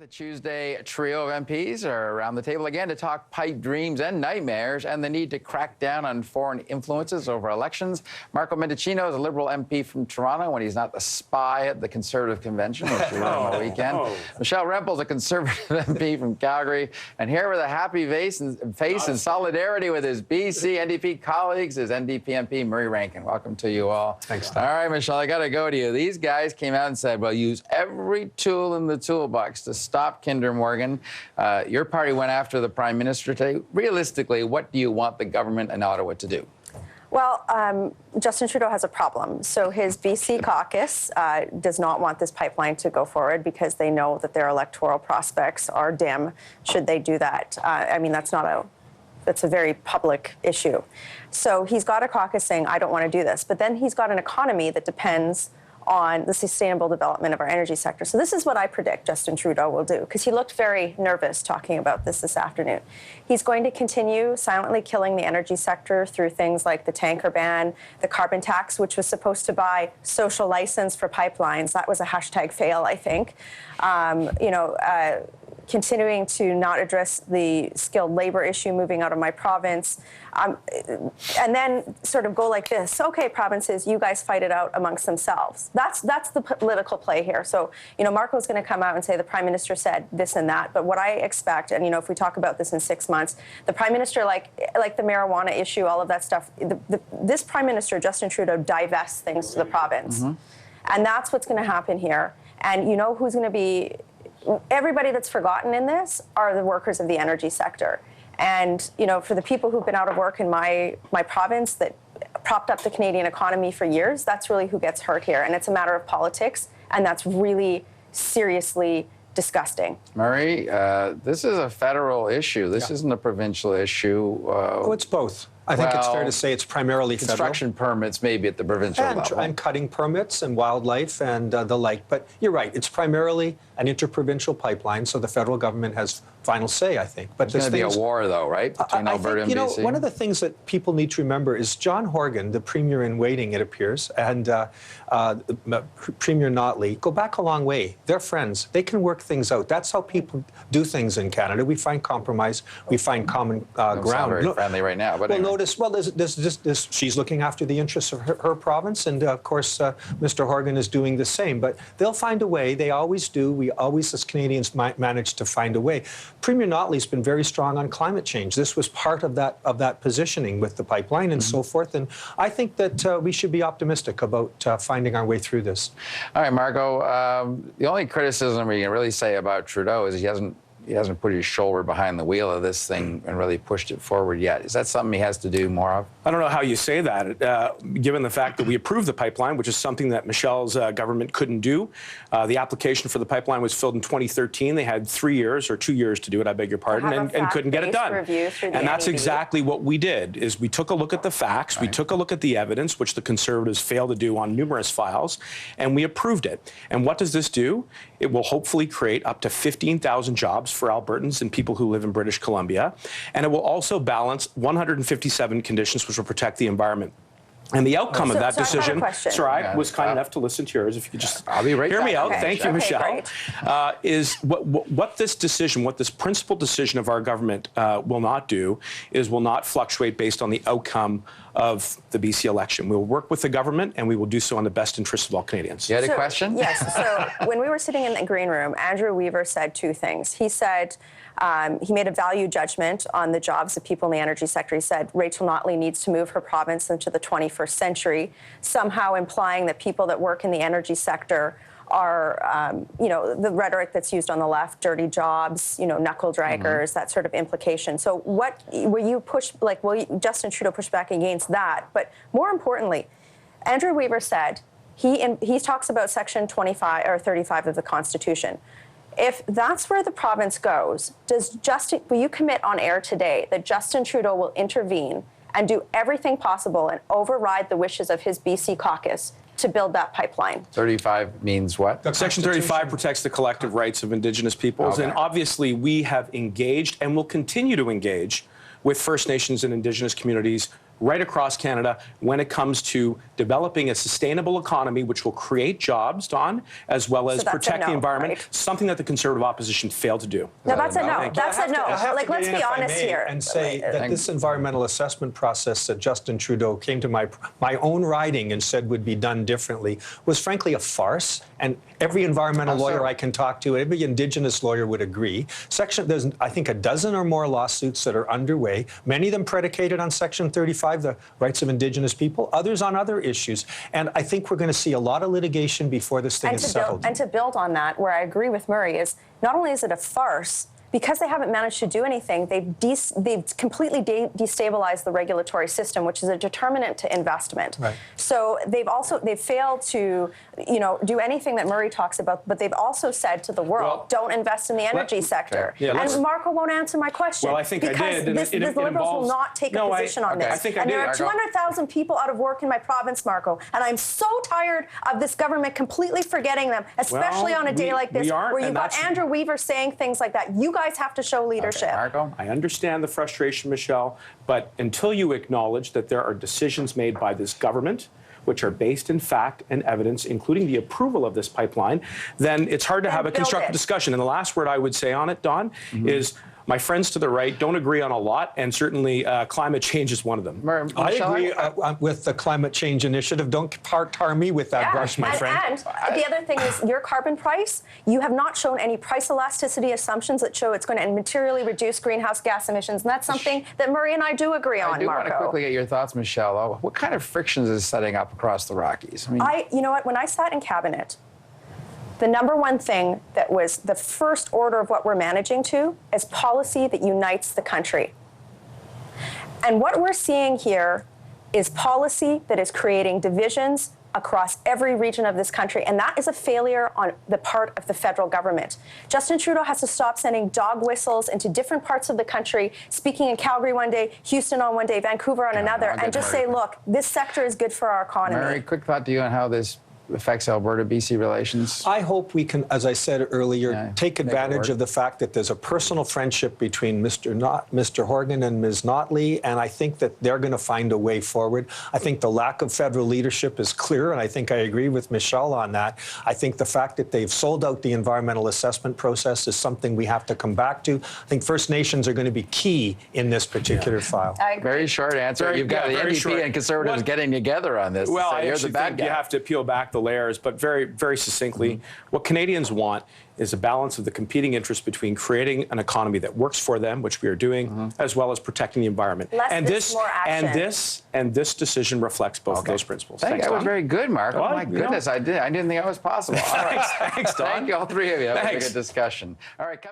The Tuesday trio of MPs are around the table again to talk pipe dreams and nightmares and the need to crack down on foreign influences over elections. Marco Mendicino is a Liberal MP from Toronto when he's not the spy at the Conservative convention, which we learned on the weekend. Michelle Rempel is a Conservative MP from Calgary. And here with a happy face in solidarity with his BC NDP colleagues is NDP MP Murray Rankin. Welcome to you all. Thanks, Tom. All right, Michelle, I got to go to you. These guys came out and said, well, use every tool in the toolbox to stop Kinder Morgan. Your party went after the Prime Minister today. Realistically, what do you want the government in Ottawa to do? Well, Justin Trudeau has a problem. So his BC caucus does not want this pipeline to go forward because they know that their electoral prospects are dim should they do that. I mean, that's a very public issue. So he's got a caucus saying, I don't want to do this. But then he's got an economy that depends on the sustainable development of our energy sector. So this is what I predict Justin Trudeau will do, because he looked very nervous talking about this afternoon. He's going to continue silently killing the energy sector through things like the tanker ban, the carbon tax, which was supposed to buy social license for pipelines. That was a hashtag fail, I think. Continuing to not address the skilled labor issue moving out of my province, and then sort of go like this. Okay, provinces, you guys fight it out amongst themselves. That's the political play here. So, Marco's going to come out and say the Prime Minister said this and that. But what I expect, and, if we talk about this in 6 months, the Prime Minister, like the marijuana issue, all of that stuff, this Prime Minister, Justin Trudeau, divests things to the province. Mm-hmm. And that's what's going to happen here. And who's going to be... Everybody that's forgotten in this are the workers of the energy sector. And, for the people who've been out of work in my province that propped up the Canadian economy for years, that's really who gets hurt here. And it's a matter of politics, and that's really seriously disgusting. Murray, this is a federal issue. This isn't a provincial issue. It's both. I think it's fair to say it's primarily construction federal. permits maybe at the provincial level. And cutting permits and wildlife and the like. But you're right, it's primarily an interprovincial pipeline, so the federal government has final say, I think. But there's going to be a war, though, right, between Alberta and BC? One of the things that people need to remember is John Horgan, the Premier in waiting, it appears, and Premier Notley go back a long way. They're friends. They can work things out. That's how people do things in Canada. We find compromise. We find common ground. Very friendly right now, but anyway. She's looking after the interests of her province, and of course, Mr. Horgan is doing the same. But they'll find a way. They always do. We always, as Canadians, manage to find a way. Premier Notley's been very strong on climate change. This was part of that positioning with the pipeline and so forth. And I think that we should be optimistic about finding our way through this. All right, Marco. The only criticism we can really say about Trudeau is he hasn't put his shoulder behind the wheel of this thing and really pushed it forward yet. Is that something he has to do more of? I don't know how you say that, given the fact that we approved the pipeline, which is something that Michelle's government couldn't do. The application for the pipeline was filled in 2013. They had 3 years or 2 years to do it, I beg your pardon, and couldn't get it done. And that's exactly what we did, is we took a look at the facts, we took a look at the evidence, which the Conservatives failed to do on numerous files, and we approved it. And what does this do? It will hopefully create up to 15,000 jobs for Albertans and people who live in British Columbia. And it will also balance 157 conditions which will protect the environment. And the outcome of that decision, I was kind enough to listen to yours, if you could just hear me out. Thank you, Michelle. Is what this decision, what this principal decision of our government will not do is will not fluctuate based on the outcome of the BC election. We will work with the government, and we will do so in the best interest of all Canadians. You had a question? Yes. So when we were sitting in the green room, Andrew Weaver said two things. He said he made a value judgment on the jobs of people in the energy sector. He said Rachel Notley needs to move her province into the 21st century, somehow implying that people that work in the energy sector are, the rhetoric that's used on the left, dirty jobs, knuckle draggers, that sort of implication. So will Justin Trudeau push back against that? But more importantly, Andrew Weaver said, he talks about Section 25 or 35 of the Constitution. If that's where the province goes, will you commit on air today that Justin Trudeau will intervene and do everything possible and override the wishes of his BC caucus to build that pipeline? 35 means what? Section 35 protects the collective rights of Indigenous peoples. And obviously, we have engaged and will continue to engage with First Nations and Indigenous communities right across Canada when it comes to developing a sustainable economy which will create jobs, Don, as well as So that's a protect the no, environment, right? something that the Conservative opposition failed to do. No, that's a no. Thank you. That's a no. I have Like, to let's get in, be if I honest may, here. and say that this environmental assessment process that Justin Trudeau came to my own riding and said would be done differently was frankly a farce. And every environmental lawyer I can talk to, every Indigenous lawyer would agree. There's, I think, a dozen or more lawsuits that are underway, many of them predicated on Section 35, the rights of Indigenous people, others on other issues. And I think we're going to see a lot of litigation before this thing is settled. And to build on that, where I agree with Murray, is not only is it a farce, because they haven't managed to do anything, they've completely destabilized the regulatory system, which is a determinant to investment. Right. So they've failed to, do anything that Murray talks about, but they've also said to the world, don't invest in the energy sector. Yeah, and Marco won't answer my question. Well, I think I because did. the Liberals will not take a position on this. I think I and did. there are 200,000 people out of work in my province, Marco, and I'm so tired of this government completely forgetting them, especially on a day like this, where you've got Andrew Weaver saying things like that. You guys have to show leadership. Okay, Marco? I understand the frustration, Michelle, but until you acknowledge that there are decisions made by this government which are based in fact and evidence, including the approval of this pipeline, then it's hard to have a constructive discussion. And the last word I would say on it, Don, is my friends to the right don't agree on a lot, and certainly climate change is one of them. I agree with the climate change initiative. Don't tar me with that brush, my friend. And the other thing is your carbon price. You have not shown any price elasticity assumptions that show it's going to materially reduce greenhouse gas emissions, and that's something that Murray and I do agree on, I do want to Marco. quickly get your thoughts, Michelle. What kind of frictions is setting up across the Rockies? I mean, you know what? When I sat in cabinet, the number one thing that was the first order of what we're managing to is policy that unites the country. And what we're seeing here is policy that is creating divisions across every region of this country, and that is a failure on the part of the federal government. Justin Trudeau has to stop sending dog whistles into different parts of the country, speaking in Calgary one day, Houston on one day, Vancouver on another, and just say, look, this sector is good for our economy. Murray, quick thought to you on how this affects Alberta-BC relations? I hope we can, as I said earlier, take advantage of the fact that there's a personal friendship between Mr. Horgan and Ms. Notley, and I think that they're going to find a way forward. I think the lack of federal leadership is clear, and I think I agree with Michelle on that. I think the fact that they've sold out the environmental assessment process is something we have to come back to. I think First Nations are going to be key in this particular file. Very short answer. You've got the NDP and Conservatives getting together on this. Well, so I you're actually the bad think guy. you have to peel back the layers, but very, very succinctly, what Canadians want is a balance of the competing interests between creating an economy that works for them, which we are doing, as well as protecting the environment. More action. And this decision reflects both of those principles. Thanks, that was very good, Mark. Well, oh my goodness, I didn't think that was possible. All right. Thanks, Don. Thank you, all three of you. That was a Thanks. good discussion. All right, coming